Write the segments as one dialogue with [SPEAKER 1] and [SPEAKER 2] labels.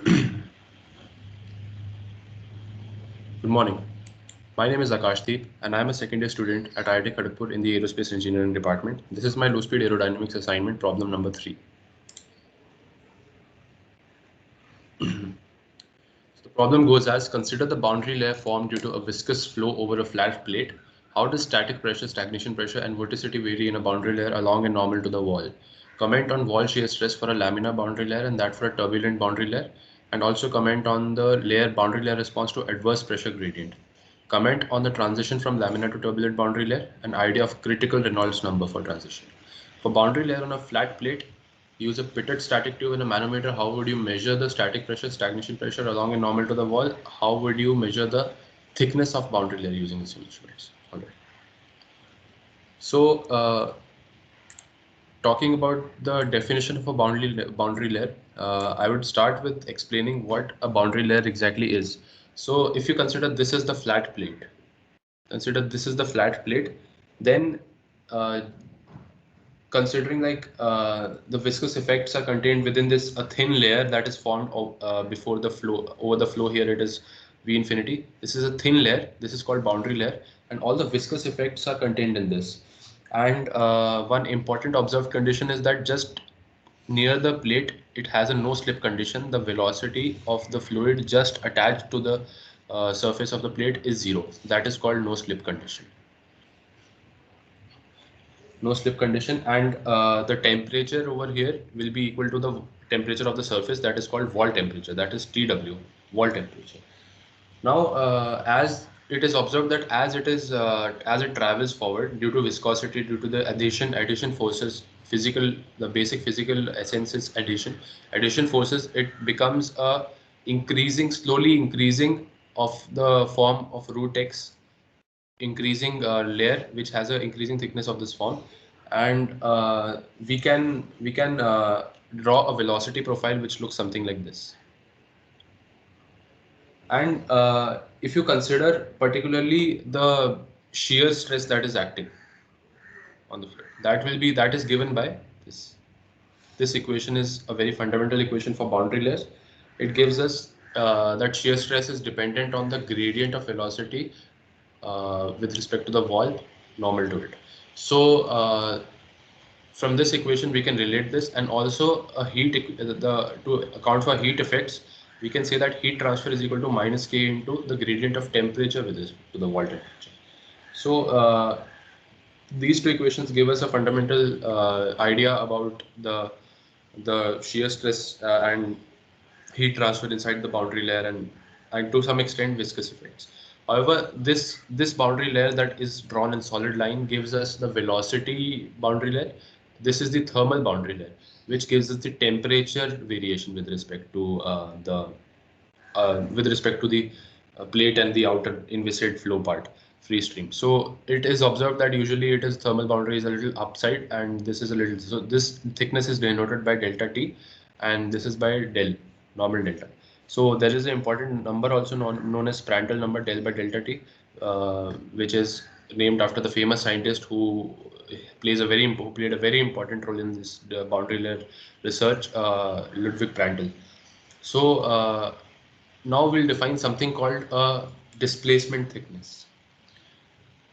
[SPEAKER 1] Good morning. My name is Akashdeep and I am a second year student at IIT Kharagpur in the Aerospace Engineering Department. This is my low speed aerodynamics assignment problem number 3. The problem goes as: consider the boundary layer formed due to a viscous flow over a flat plate. How does static pressure, stagnation pressure and vorticity vary in a boundary layer along and normal to the wall? Comment on wall shear stress for a laminar boundary layer and that for a turbulent boundary layer, and also comment on the boundary layer response to adverse pressure gradient. Comment on the transition from laminar to turbulent boundary layer, an idea of critical Reynolds number for transition. For boundary layer on a flat plate, use a pitted static tube and a manometer. How would you measure the static pressure, stagnation pressure along and normal to the wall? How would you measure the thickness of boundary layer using these instruments? All right. So, talking about the definition of a boundary layer, I would start with explaining what a boundary layer exactly is. So, if you consider this is the flat plate, then uh, considering the viscous effects are contained within this a thin layer that is formed before the flow over the flow. Here it is V infinity. This is a thin layer. This is called boundary layer, and all the viscous effects are contained in this. And one important observed condition is that just near the plate, it has a no slip condition. The velocity of the fluid just attached to the surface of the plate is 0. That is called no slip condition. No slip condition, and the temperature over here will be equal to the temperature of the surface, that is called wall temperature, that is TW, wall temperature. Now as it is observed that as it travels forward due to viscosity, due to the addition forces, the basic physical essence is addition forces, it becomes a slowly increasing of the form of root x, increasing layer which has an increasing thickness of this form, and we can draw a velocity profile which looks something like this. And if you consider particularly the shear stress that is acting on the fluid, that is given by this. This equation is a very fundamental equation for boundary layers. It gives us that shear stress is dependent on the gradient of velocity with respect to the wall normal to it. So from this equation we can relate this, and also a to account for heat effects, we can say that heat transfer is equal to minus k into the gradient of temperature with respect to the wall temperature. So these two equations give us a fundamental idea about the shear stress and heat transfer inside the boundary layer, and to some extent viscous effects. However, this boundary layer that is drawn in solid line gives us the velocity boundary layer. This is the thermal boundary layer, which gives us the temperature variation with respect to the plate and the outer inviscid flow part, free stream. So it is observed that usually it is thermal boundary is a little upside, and this is a little, so this thickness is denoted by delta T, and this is by del, normal delta. So there is an important number also known as Prandtl number, del by delta T, which is named after the famous scientist who played a very important role in this boundary layer research, Ludwig Prandtl. So now we'll define something called a displacement thickness.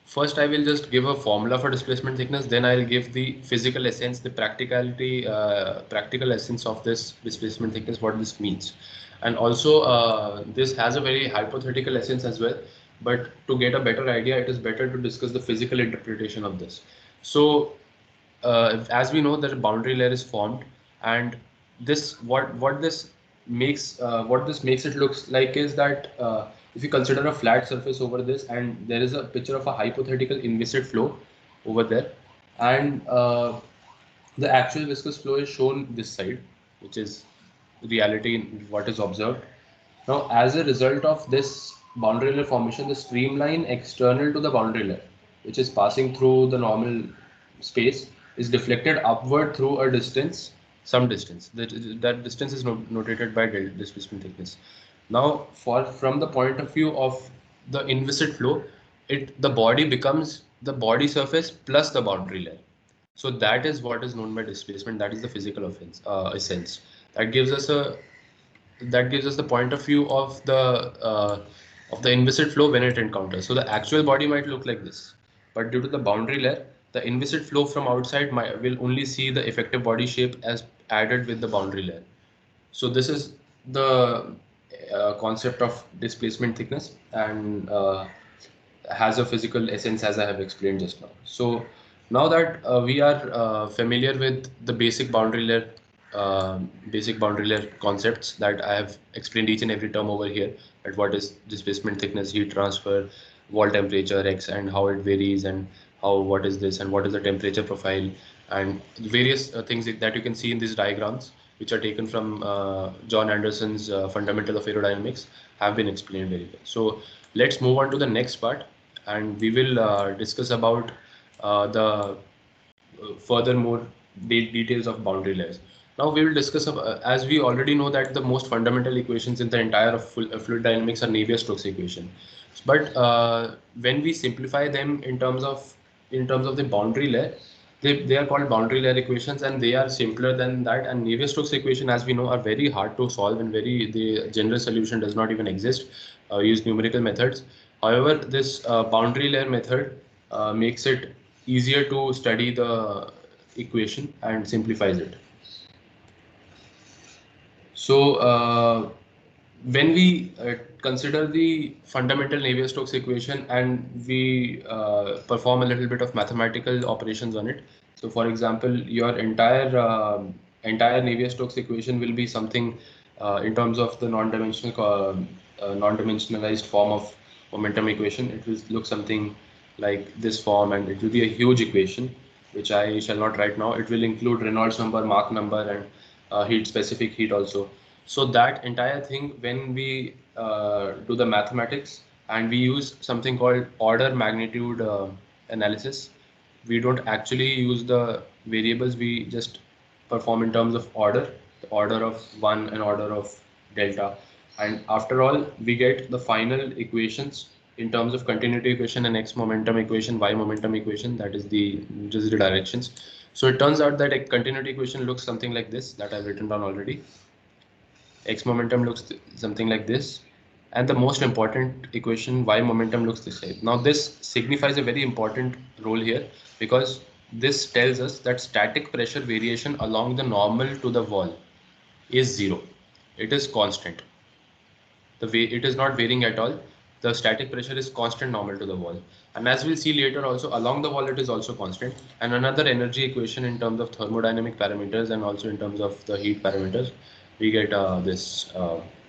[SPEAKER 1] First, I will just give a formula for displacement thickness. Then I'll give the physical essence, the practical essence of this displacement thickness, what this means. And also, this has a very hypothetical essence as well. But to get a better idea, it is better to discuss the physical interpretation of this. So, as we know that a boundary layer is formed, and what this makes it looks like is that if you consider a flat surface over this, and there is a picture of a hypothetical inviscid flow over there, and the actual viscous flow is shown this side, which is reality in what is observed. Now, as a result of this boundary layer formation, the streamline external to the boundary layer, which is passing through the normal space, is deflected upward through a distance, some distance. That distance is notated by displacement thickness. Now, from the point of view of the inviscid flow, the body becomes the body surface plus the boundary layer. So that is what is known by displacement. That is the physical essence. That gives us a that gives us the point of view of the inviscid flow when it encounters. So the actual body might look like this, but due to the boundary layer, the inviscid flow from outside will only see the effective body shape as added with the boundary layer. So this is the concept of displacement thickness, and has a physical essence as I have explained just now. So now that we are familiar with the basic boundary layer concepts that I have explained each and every term over here, at what is displacement thickness, heat transfer, wall temperature X, and how it varies, and what is this, and what is the temperature profile, and various things that you can see in these diagrams, which are taken from John Anderson's Fundamental of Aerodynamics, have been explained very well. So let's move on to the next part, and we will discuss about the furthermore details of boundary layers. Now we will discuss, as we already know that the most fundamental equations in the entire of fluid dynamics are Navier-Stokes equation. But when we simplify them in terms of the boundary layer, they are called boundary layer equations, and they are simpler than that. And Navier-Stokes equation, as we know, are very hard to solve, and the general solution does not even exist. Use numerical methods. However, this boundary layer method makes it easier to study the equation and simplifies it. So when we consider the fundamental Navier-Stokes equation, and we perform a little bit of mathematical operations on it. So for example, your entire Navier-Stokes equation will be something in terms of the non-dimensionalized form of momentum equation. It will look something like this form, and it will be a huge equation, which I shall not write now. It will include Reynolds number, Mach number, and specific heat also. So that entire thing, when we do the mathematics and we use something called order magnitude analysis, we don't actually use the variables, we just perform in terms of order, the order of 1 and order of delta. And after all, we get the final equations in terms of continuity equation and x momentum equation, y momentum equation, that is just the directions. So it turns out that a continuity equation looks something like this, that I've written down already. X momentum looks something like this, and the most important equation, y momentum, looks this way. Now this signifies a very important role here, because this tells us that static pressure variation along the normal to the wall is zero. It is constant. It is not varying at all. The static pressure is constant normal to the wall. And as we'll see later also, along the wall it is also constant. And another energy equation in terms of thermodynamic parameters and also in terms of the heat parameters, we get this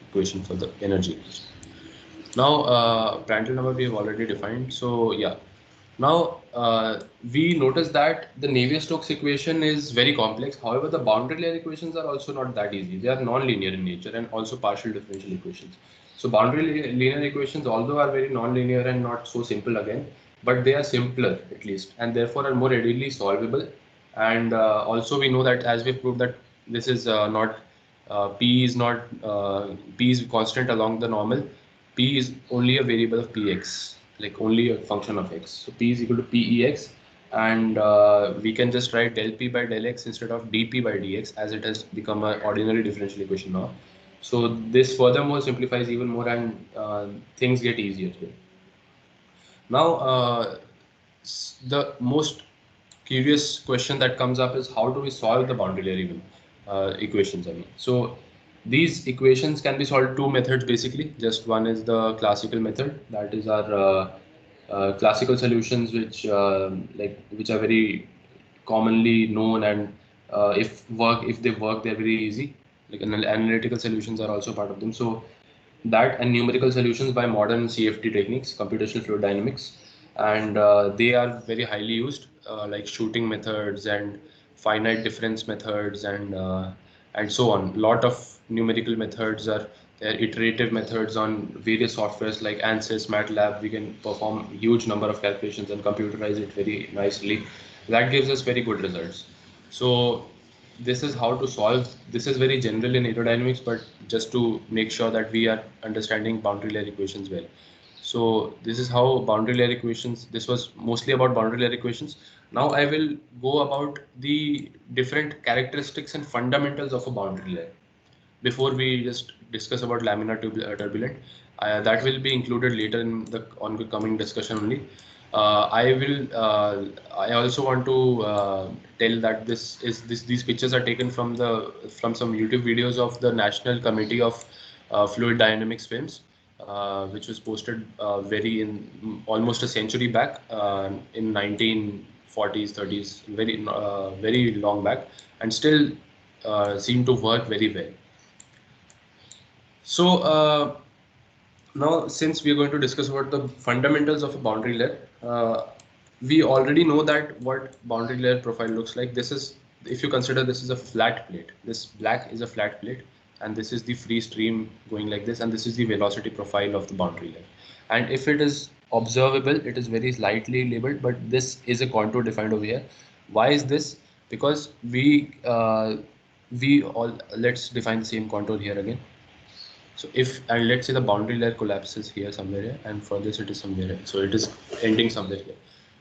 [SPEAKER 1] equation for the energy equation. Now, Prandtl number we have already defined. So yeah, now we notice that the Navier-Stokes equation is very complex. However, the boundary layer equations are also not that easy. They are non-linear in nature and also partial differential equations. So boundary linear equations, although are very non-linear and not so simple again, but they are simpler at least, and therefore are more readily solvable. And also we know that, as we proved, that this is not P is not P is constant along the normal. P is only a variable of Px, like only a function of x. So P is equal to Pex, and we can just write del P by del x instead of dP by dx, as it has become an ordinary differential equation now. So this furthermore simplifies even more, and things get easier here. Now, the most curious question that comes up is, how do we solve the boundary layer equations? I mean, so these equations can be solved two methods basically. Just one is the classical method, that is our classical solutions, which are very commonly known, and if they work, they're very easy. Like analytical solutions are also part of them. So that and numerical solutions by modern CFD techniques, computational fluid dynamics, and they are very highly used, like shooting methods and finite difference methods, and so on. Lot of numerical methods are there, iterative methods on various softwares like ANSYS, MATLAB. We can perform huge number of calculations and computerize it very nicely. That gives us very good results. So this is how to solve. This is very general in aerodynamics, but just to make sure that we are understanding boundary layer equations well. So this is how boundary layer equations, this was mostly about boundary layer equations. Now I will go about the different characteristics and fundamentals of a boundary layer. before we just discuss about laminar turbulent. That will be included later in the oncoming discussion only. I also want to tell that these pictures are taken from some YouTube videos of the National Committee of Fluid Dynamics films, which was posted almost a century back, in 1940s, 30s, very long back, and still seem to work very well. So now, since we are going to discuss about the fundamentals of a boundary layer, we already know that what boundary layer profile looks like. This is, if you consider this is a flat plate, this black is a flat plate, and this is the free stream going like this, and this is the velocity profile of the boundary layer. And if it is observable, it is very lightly labeled, but this is a contour defined over here. Why is this? Because let's define the same contour here again. So and let's say the boundary layer collapses here somewhere here, and for this it is somewhere here. So it is ending somewhere here.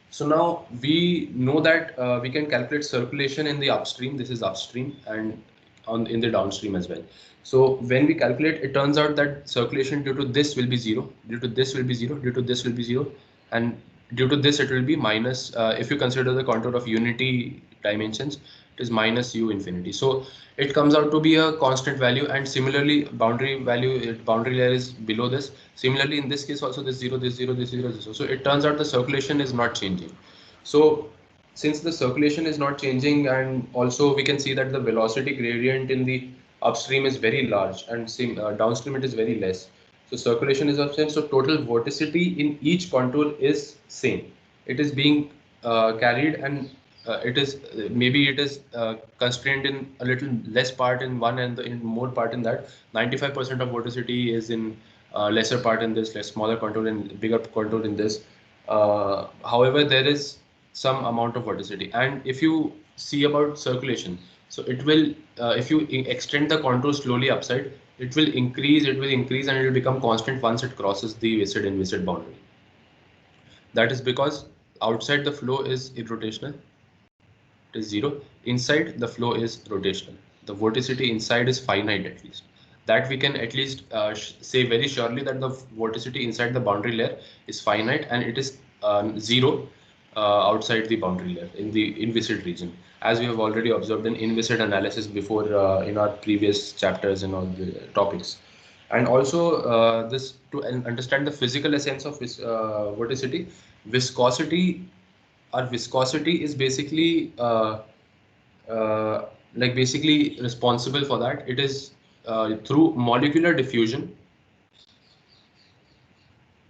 [SPEAKER 1] So now we know that we can calculate circulation in the upstream. This is upstream, and in the downstream as well. So when we calculate, it turns out that circulation due to this will be 0, due to this will be 0, due to this will be 0, and due to this it will be minus. If you consider the contour of unity dimensions, it is minus u infinity. So it comes out to be a constant value, and similarly boundary layer is below this. Similarly, in this case also, this 0, this 0, this 0, this 0. So it turns out the circulation is not changing. So since the circulation is not changing, and also we can see that the velocity gradient in the upstream is very large, and downstream it is very less. So circulation is upstream, so total vorticity in each contour is same. It is being carried, and maybe it is constrained in a little less part in one and in more part in that. 95% of vorticity is in lesser part in this, smaller contour and bigger contour in this. However, there is some amount of vorticity, and if you see about circulation, so it will, if you extend the contour slowly upside, it will increase, and it will become constant once it crosses the viscid boundary. That is because outside the flow is irrotational, it is 0. Inside the flow is rotational. The vorticity inside is finite, at least. That we can at least say very surely that the vorticity inside the boundary layer is finite, and it is 0 outside the boundary layer in the inviscid region, as we have already observed in inviscid analysis before, in our previous chapters and all the topics. And also this, to understand the physical essence of vorticity, viscosity is basically basically responsible for that. It is through molecular diffusion.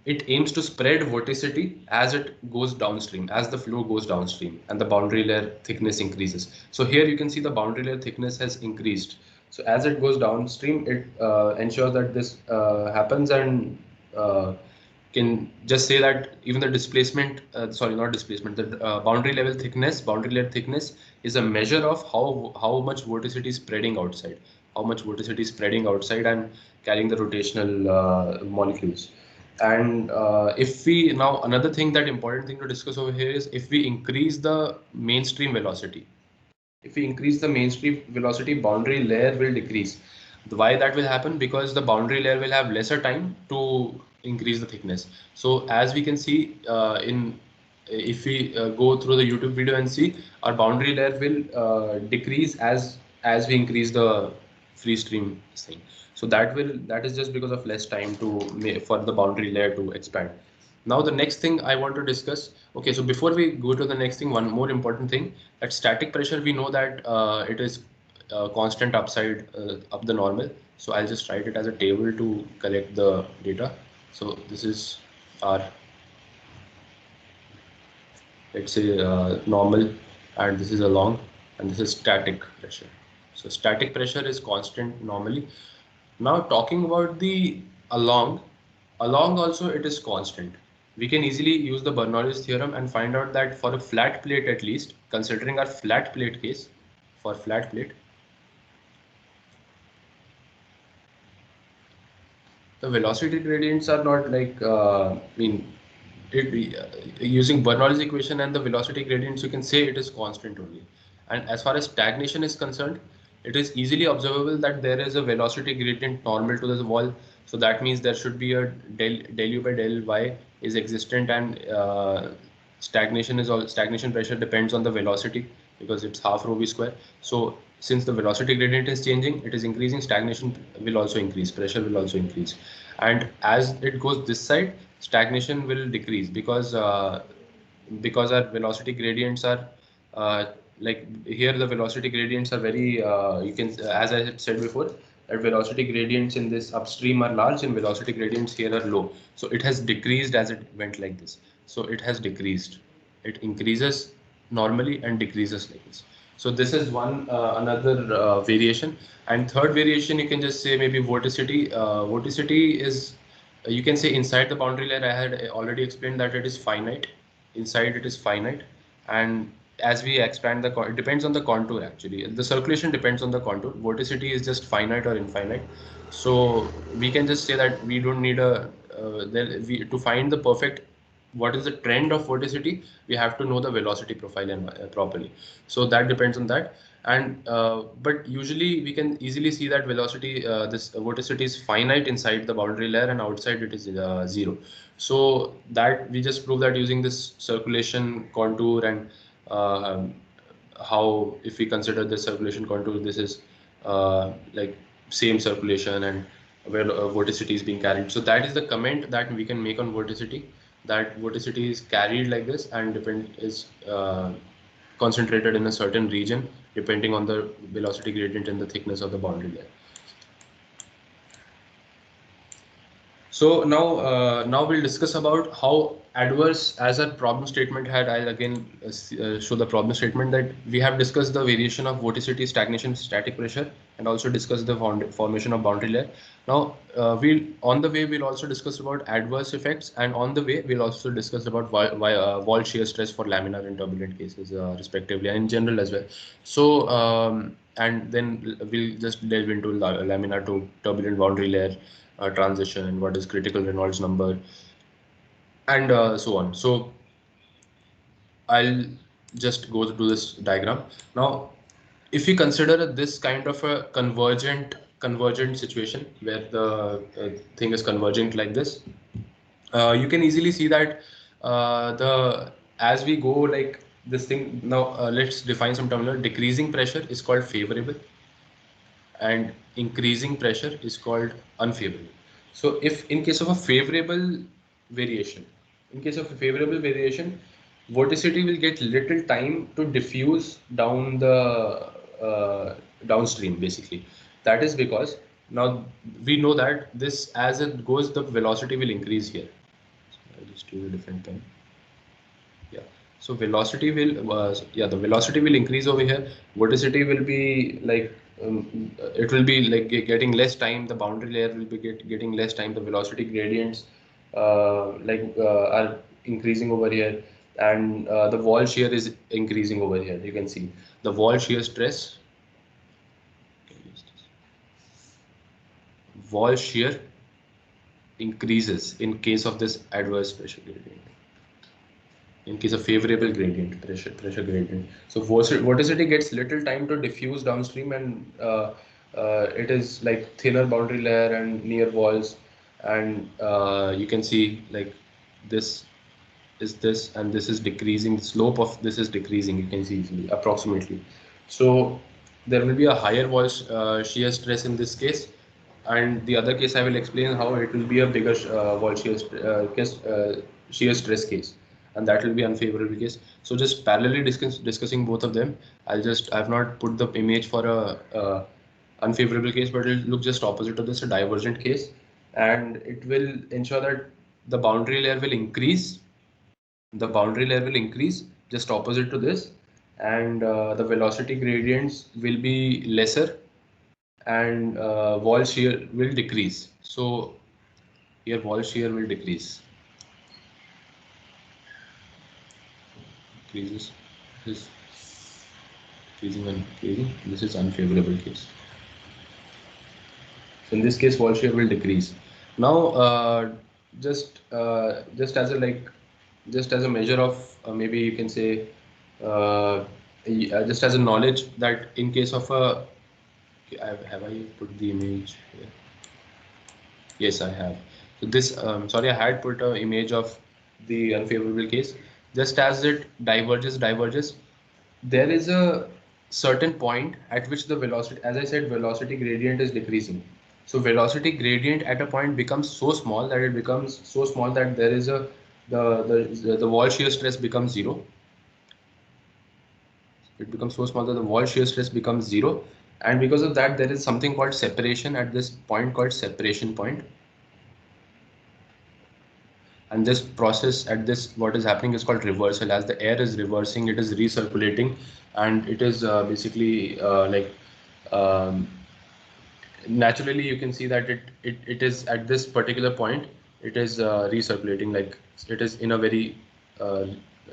[SPEAKER 1] It aims to spread vorticity as it goes downstream, as the flow goes downstream and the boundary layer thickness increases. So here you can see the boundary layer thickness has increased. So as it goes downstream, it ensures that this happens, and can just say that even the displacement, the boundary layer thickness is a measure of how much vorticity is spreading outside, and carrying the rotational molecules. And if we now, another thing, that important thing to discuss over here is, if we increase the mainstream velocity, boundary layer will decrease. Why that will happen? Because the boundary layer will have lesser time to increase the thickness. So as we can see, if we go through the YouTube video and see, our boundary layer will decrease as we increase the free stream thing. So that is just because of less time for the boundary layer to expand. Now the next thing I want to discuss. Okay, so before we go to the next thing, one more important thing, at static pressure we know that it is constant upside up the normal. So I'll just write it as a table to collect the data. So this is our, let's say, normal, and this is along, and this is static pressure. So static pressure is constant normally. Now talking about the along also it is constant. We can easily use the Bernoulli's theorem and find out that for a flat plate, at least considering our flat plate case, for flat plate, the velocity gradients are not like, using Bernoulli's equation and the velocity gradients, you can say it is constant only. And as far as stagnation is concerned, it is easily observable that there is a velocity gradient normal to the wall. So that means there should be a del u by del y is existent, and stagnation pressure depends on the velocity because it's half rho v square. So since the velocity gradient is changing, it is increasing, stagnation will also increase, pressure will also increase. And as it goes this side, stagnation will decrease because our velocity gradients are like here the velocity gradients are very you can, as I had said before, that velocity gradients in this upstream are large and velocity gradients here are low. So it has decreased as it went like this. So it has decreased. It increases normally and decreases like this. So this is one another variation. And third variation, you can just say maybe vorticity. Vorticity is, you can say, inside the boundary layer. I had already explained that it is finite. Inside it is finite, and as we expand the, it depends on the contour actually. The circulation depends on the contour. Vorticity is just finite or infinite. So we can just say that we don't need a to find the perfect, what is the trend of vorticity, we have to know the velocity profile and properly. So that depends on that. And but usually we can easily see that velocity, this vorticity is finite inside the boundary layer and outside it is 0. So that we just prove that using this circulation contour, and how, if we consider the circulation contour, this is like same circulation and where vorticity is being carried. So that is the comment that we can make on vorticity, that vorticity is carried like this and is concentrated in a certain region depending on the velocity gradient and the thickness of the boundary layer. So now we'll discuss about how adverse, as a problem statement had. I'll again show the problem statement that we have discussed the variation of vorticity, stagnation, static pressure, and also discussed the formation of boundary layer. Now on the way we'll also discuss about adverse effects, and on the way we'll also discuss about wall shear stress for laminar and turbulent cases respectively, and in general as well. So and then we'll just delve into laminar to turbulent boundary layer transition, what is critical Reynolds number, and so on. So I'll just go through this diagram. Now, if we consider this kind of a convergent situation where the thing is convergent like this, you can easily see that as we go like this thing. Now let's define some terminology. Decreasing pressure is called favorable, and increasing pressure is called unfavorable. So if in case of a favorable variation, vorticity will get little time to diffuse down the downstream basically. That is because now we know that this, as it goes, the velocity will increase here. So I'll just do a different thing. Yeah. So velocity will, the velocity will increase over here. Vorticity will be like, it will be like getting less time. The boundary layer will be getting less time. The velocity gradients are increasing over here, and the wall shear is increasing over here. You can see the wall shear stress. Wall shear increases in case of this adverse pressure gradient. In case of favorable gradient, pressure gradient. So vorticity gets little time to diffuse downstream, and it is like thinner boundary layer and near walls, and you can see like this is this, and this is decreasing. The slope of this is decreasing. You can see easily, approximately. So there will be a higher wall shear stress in this case, and the other case I will explain how it will be a bigger wall shear stress case, and that will be unfavorable case. So just parallelly discussing both of them. I've not put the image for a unfavorable case, but it'll look just opposite of this, a divergent case, and it will ensure that the boundary layer will increase. The boundary layer will increase just opposite to this, and the velocity gradients will be lesser, and wall shear will decrease. So here wall shear will decrease. Decreases. This decreasing and decreasing. This is unfavorable case. So in this case, wall shear will decrease. Now, just as a measure of maybe you can say just as a knowledge that in case of a Have I put the image here? Yes, I have. So this, sorry, I had put an image of the unfavorable case. Just as it diverges, there is a certain point at which the velocity, as I said, velocity gradient is decreasing. So velocity gradient at a point becomes so small that it becomes so small that there is a the wall shear stress becomes zero. It becomes so small that the wall shear stress becomes zero, and because of that, there is something called separation at this point called separation point. And this process at this, what is happening is called reversal. As the air is reversing, it is recirculating, and it is basically naturally you can see that it is at this particular point, it is recirculating, like it is in a very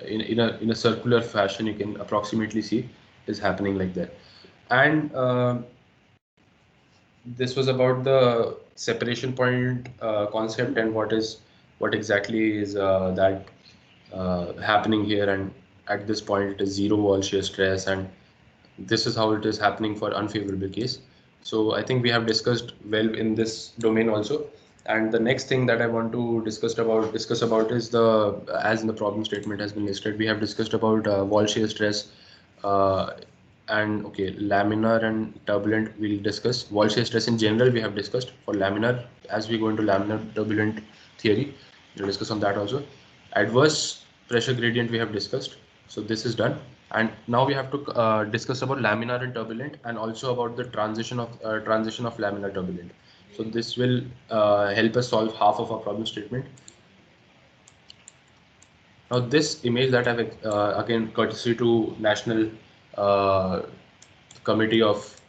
[SPEAKER 1] in a circular fashion. You can approximately see it is happening like that. And this was about the separation point concept, and what exactly is that happening here. And at this point it is zero wall shear stress, and this is how it is happening for unfavorable case. So I think we have discussed well in this domain also. And the next thing that I want to discuss about is the, as in the problem statement has been listed, we have discussed about wall shear stress, uh, and okay, laminar and turbulent we'll discuss. Wall shear stress in general we have discussed. For laminar, as we go into laminar turbulent theory, we'll discuss on that also. Adverse pressure gradient we have discussed, so this is done. And now we have to discuss about laminar and turbulent, and also about the transition of laminar turbulent. So this will help us solve half of our problem statement. Now this image that I've again courtesy to National uh, Committee of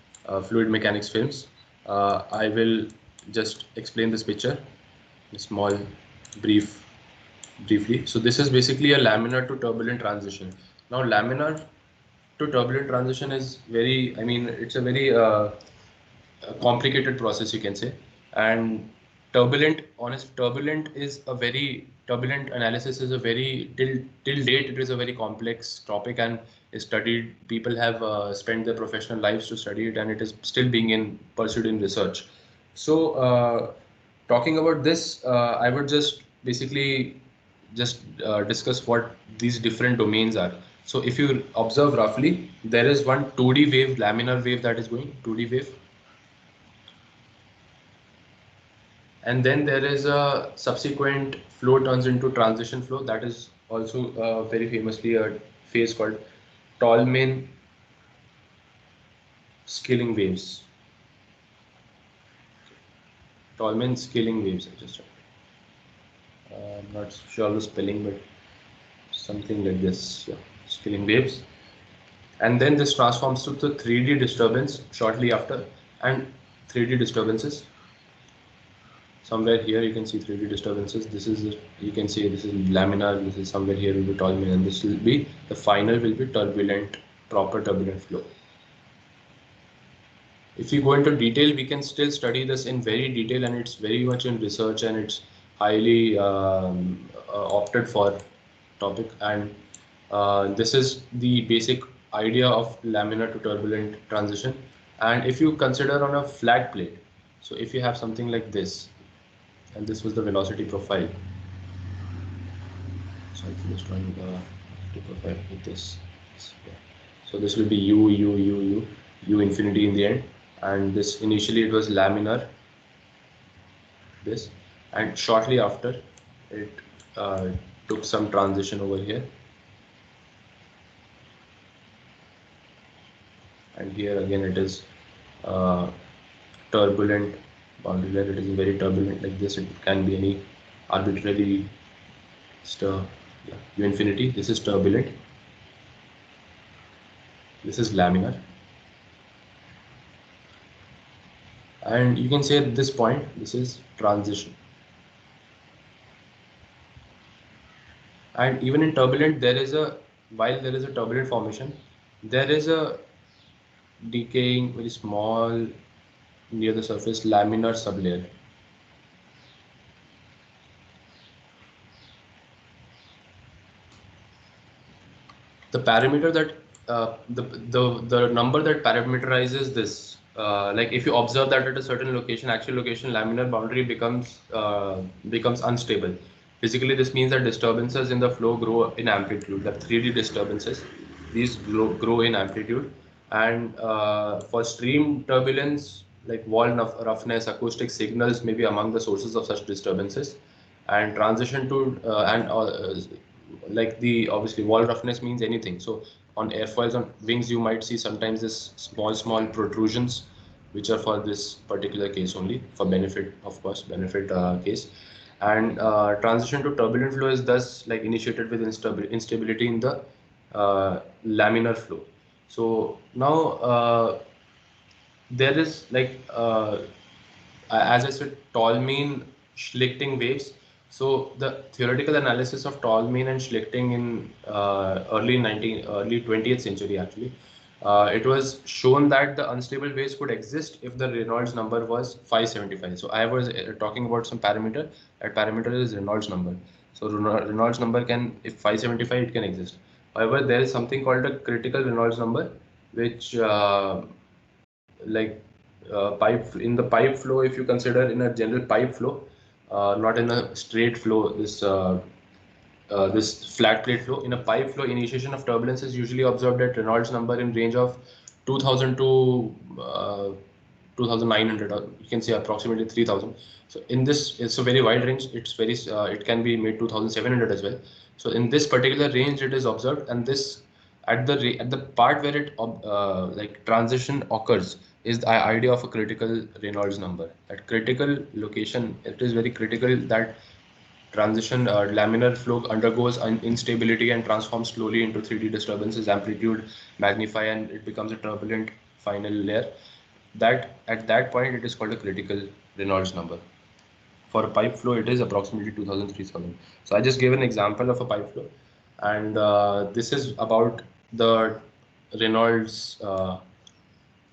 [SPEAKER 1] Fluid Mechanics Films, I will just explain this picture, a small briefly. So this is basically a laminar to turbulent transition. Now laminar to turbulent transition is very, I mean, it's a very a complicated process, you can say. And turbulent is a very turbulent analysis is a very till date it is a very complex topic, and is studied. People have spent their professional lives to study it, and it is still being pursued in research. So talking about this, I would just basically just discuss what these different domains are. So if you observe roughly, there is one 2D wave, laminar wave, that is going 2D wave. And then there is a subsequent flow turns into transition flow. That is also very famously a phase called Tolman scaling waves. Tolman scaling waves. I just I'm not sure the spelling, but something like this. Yeah, scaling waves. And then this transforms to the 3D disturbance shortly after, and 3D disturbances. Somewhere here you can see 3D disturbances. This is, you can see this is laminar, this is somewhere here will be Tolman, and this will be, the final will be turbulent, proper turbulent flow. If you go into detail, we can still study this in very detail, and it's very much in research, and it's highly opted for topic. And this is the basic idea of laminar to turbulent transition. And if you consider on a flat plate, so if you have something like this, and this was the velocity profile. So I'm just drawing the velocity profile with this. Yeah. So this will be u infinity in the end, and this initially it was laminar, this, and shortly after it took some transition over here, and here again it is turbulent boundary layer. It is very turbulent like this. It can be any arbitrary stir. Yeah, u infinity. This is turbulent. This is laminar. And you can say at this point, this is transition. And even in turbulent, there is a, while there is a turbulent formation, there is a decaying, very small, near the surface, laminar sublayer. The parameter that the number that parameterizes this like if you observe that at a certain location, actual location, laminar boundary becomes unstable. Physically, this means that disturbances in the flow grow in amplitude. The 3D disturbances, these grow in amplitude, and for stream turbulence, like wall roughness, acoustic signals may be among the sources of such disturbances. And transition to like the obviously wall roughness means anything. So on airfoils on wings, you might see sometimes this small protrusions, which are for this particular case only, for benefit, of course, benefit case. And transition to turbulent flow is thus like initiated with instability in the laminar flow. So now there is like as I said, Tolmien Schlichting waves. So the theoretical analysis of Tolmien and Schlichting in early 20th century actually, it was shown that the unstable waves could exist if the Reynolds number was 575. So I was talking about some parameter. That parameter is Reynolds number. So Reynolds number can, if 575, it can exist. However, there is something called a critical Reynolds number, which like pipe in the pipe flow, if you consider in a general pipe flow, not in a straight flow, this flat plate flow, in a pipe flow, initiation of turbulence is usually observed at Reynolds number in range of 2000 to 2900, or you can say approximately 3000. So in this, it's a very wide range. It's very it can be made 2700 as well. So in this particular range it is observed, and this at the part where it like transition occurs is the idea of a critical Reynolds number. That critical location, it is very critical that transition laminar flow undergoes an instability and transforms slowly into 3D disturbances, amplitude magnify, and it becomes a turbulent final layer. That at that point it is called a critical Reynolds number. For a pipe flow, it is approximately 2000, 3000. So I just gave an example of a pipe flow, and this is about the Reynolds, sorry,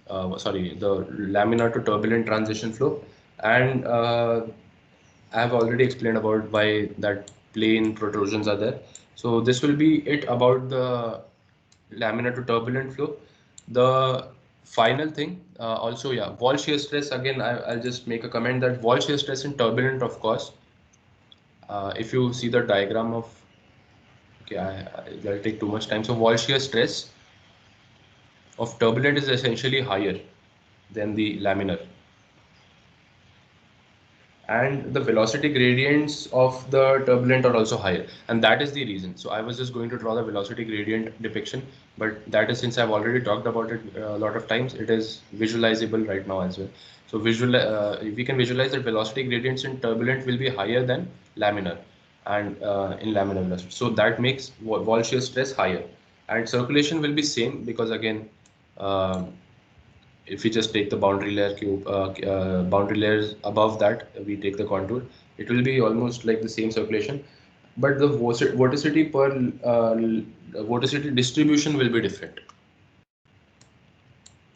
[SPEAKER 1] the laminar to turbulent transition flow. And I have already explained about why that plane protrusions are there. So this will be it about the laminar to turbulent flow. The final thing, also, yeah, wall shear stress. Again, I'll just make a comment that wall shear stress in turbulent, of course, if you see the diagram of, okay, that'll take too much time. So wall shear stress of turbulent is essentially higher than the laminar. And the velocity gradients of the turbulent are also higher, and that is the reason. So I was just going to draw the velocity gradient depiction, but that is, since I've already talked about it a lot of times, it is visualizable right now as well. So we can visualize that velocity gradients in turbulent will be higher than laminar, and in laminar velocity. So that makes wall shear stress higher, and circulation will be same, because again, if we just take the boundary layer cube, boundary layers above that, we take the contour, it will be almost like the same circulation, but the vorticity per vorticity distribution will be different.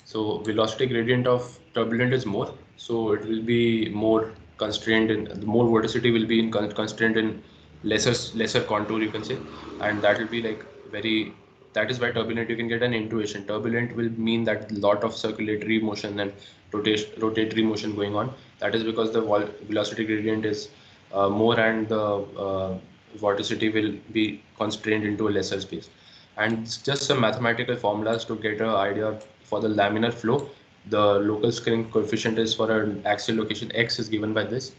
[SPEAKER 1] So velocity gradient of turbulent is more, so it will be more constrained, in the more vorticity will be in constrained in lesser contour, you can say, and that will be like very, that is why turbulent you can get an intuition. Turbulent will mean that lot of circulatory motion and rotatory motion going on. That is because the velocity gradient is more, and the vorticity will be constrained into a lesser space. And just some mathematical formulas to get an idea. For the laminar flow, the local scaling coefficient is for an axial location x is given by this,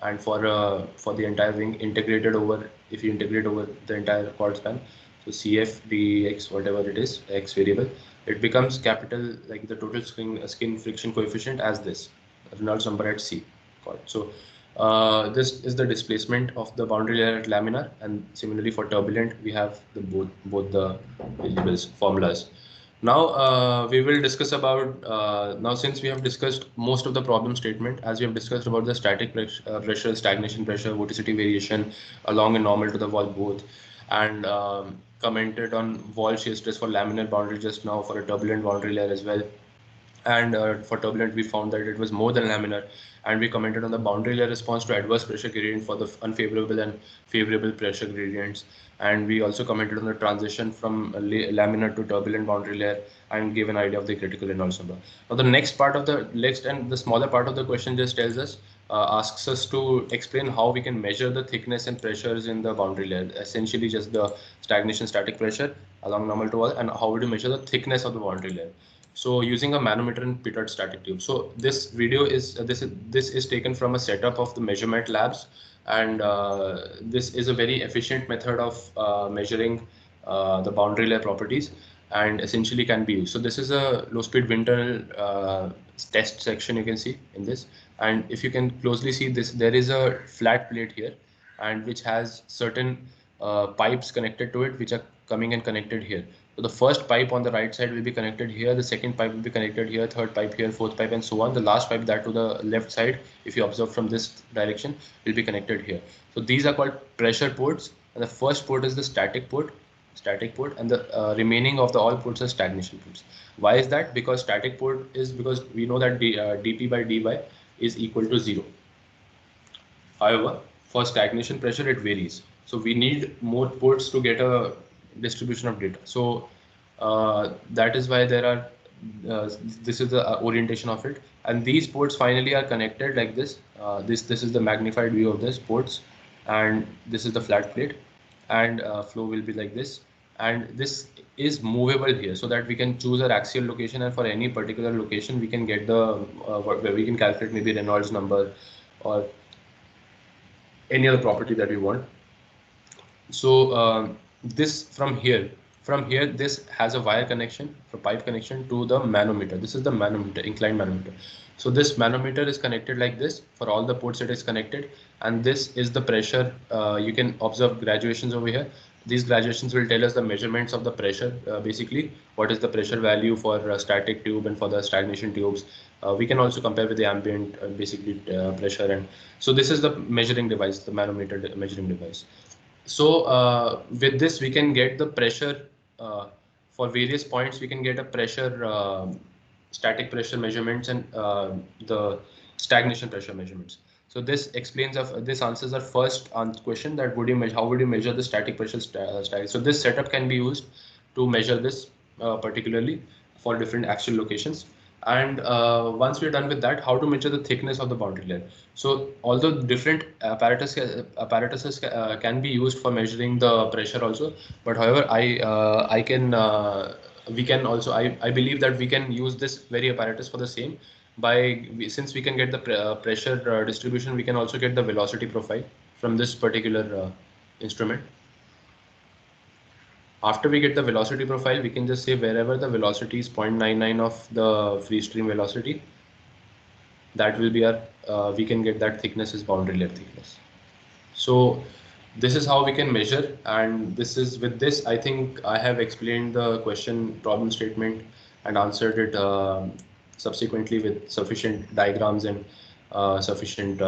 [SPEAKER 1] and for the entire wing integrated over, if you integrate over the entire chord span, so cf dx, whatever it is, x variable, it becomes capital, like the total skin friction coefficient as this Reynolds number at c chord. So this is the displacement of the boundary layer at laminar, and similarly for turbulent we have the both the variables formulas. Now we will discuss about, now since we have discussed most of the problem statement, as we have discussed about the static pressure, stagnation pressure, vorticity variation along and normal to the wall both, and commented on wall shear stress for laminar boundary just now, for a turbulent boundary layer as well, And for turbulent, we found that it was more than laminar, and we commented on the boundary layer response to adverse pressure gradient for the unfavorable and favorable pressure gradients. And we also commented on the transition from laminar to turbulent boundary layer and gave an idea of the critical Reynolds number. Now the next part of the next and the smaller part of the question just tells us, asks us to explain how we can measure the thickness and pressures in the boundary layer, essentially just the stagnation static pressure along normal to wall, and how would you measure the thickness of the boundary layer. So using a manometer and pitot static tube. So this video is this is taken from a setup of the measurement labs, and this is a very efficient method of measuring the boundary layer properties, and essentially can be used. So this is a low speed wind tunnel test section you can see in this, and if you can closely see this, there is a flat plate here, and which has certain pipes connected to it, which are coming and connected here. So the first pipe on the right side will be connected here, the second pipe will be connected here, third pipe here, fourth pipe, and so on. The last pipe that to the left side, if you observe from this direction, will be connected here. So these are called pressure ports, and the first port is the static port, and the remaining of the all ports are stagnation ports. Why is that? Because static port is because we know that dP by dy is equal to 0. However, for stagnation pressure, it varies. So we need more ports to get a distribution of data. So that is why there are, this is the orientation of it. And these ports finally are connected like this. This is the magnified view of this ports. And this is the flat plate. And flow will be like this. And this is movable here so that we can choose our axial location. And for any particular location, we can get the, where we can calculate maybe Reynolds number or any other property that we want. So this from here, this has a wire connection, a pipe connection to the manometer. This is the manometer, inclined manometer. So this manometer is connected like this. For all the ports it is connected, and this is the pressure. You can observe graduations over here. These graduations will tell us the measurements of the pressure, basically what is the pressure value for a static tube and for the stagnation tubes. We can also compare with the ambient basically pressure. And so this is the measuring device, the manometer measuring device. So with this we can get the pressure for various points. We can get a pressure, static pressure measurements, and the stagnation pressure measurements. So this explains this answers our first question, that how would you measure the static pressure static. So this setup can be used to measure this particularly for different axial locations. And once we're done with that, how to measure the thickness of the boundary layer. So although different apparatuses can be used for measuring the pressure also, but however I believe that we can use this very apparatus for the same. Since we can get the pressure distribution, we can also get the velocity profile from this particular instrument. After we get the velocity profile, we can just say wherever the velocity is 0.99 of the free stream velocity, that will be our, we can get that thickness is boundary layer thickness. So this is how we can measure, and this is with this, I think I have explained the question problem statement and answered it subsequently with sufficient diagrams and sufficient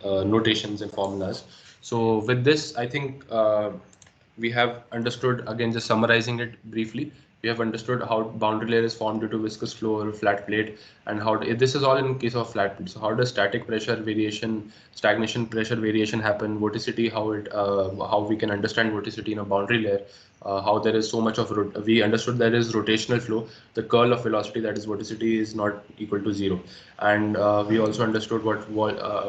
[SPEAKER 1] notations and formulas. So with this, I think we have understood, again just summarizing it briefly, we have understood how boundary layer is formed due to viscous flow or flat plate, and how this is all in case of flat plate. So how does static pressure variation, stagnation pressure variation happen, vorticity, how we can understand vorticity in a boundary layer, how there is so much of, we understood there is rotational flow, the curl of velocity, that is vorticity, is not equal to 0. And we also understood what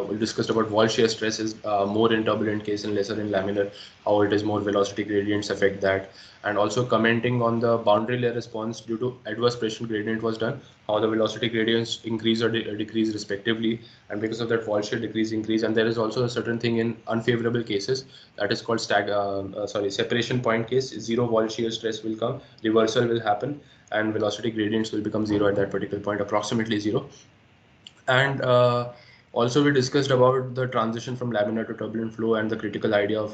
[SPEAKER 1] we discussed about wall shear stress is more in turbulent case and lesser in laminar, how it is more velocity gradients affect that. And also commenting on the boundary layer response due to adverse pressure gradient was done, how the velocity gradients increase or decrease respectively, and because of that wall shear increase. And there is also a certain thing in unfavorable cases, that is called separation point case. Zero wall shear stress will come, reversal will happen, and velocity gradients will become 0 at that particular point, approximately 0. And also we discussed about the transition from laminar to turbulent flow and the critical idea of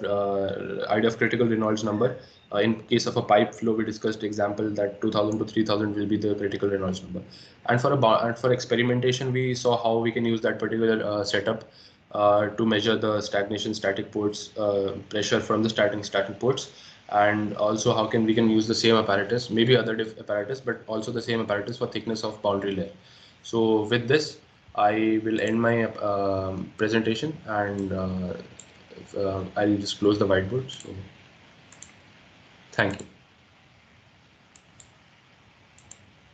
[SPEAKER 1] critical Reynolds number. In case of a pipe flow, we discussed example that 2000 to 3000 will be the critical Reynolds number. And for experimentation, we saw how we can use that particular setup to measure the stagnation static ports pressure from the static ports. and also how can we use the same apparatus, maybe other apparatus, but also the same apparatus for thickness of boundary layer. So with this, I will end my presentation, and I'll just close the whiteboard. So thank you.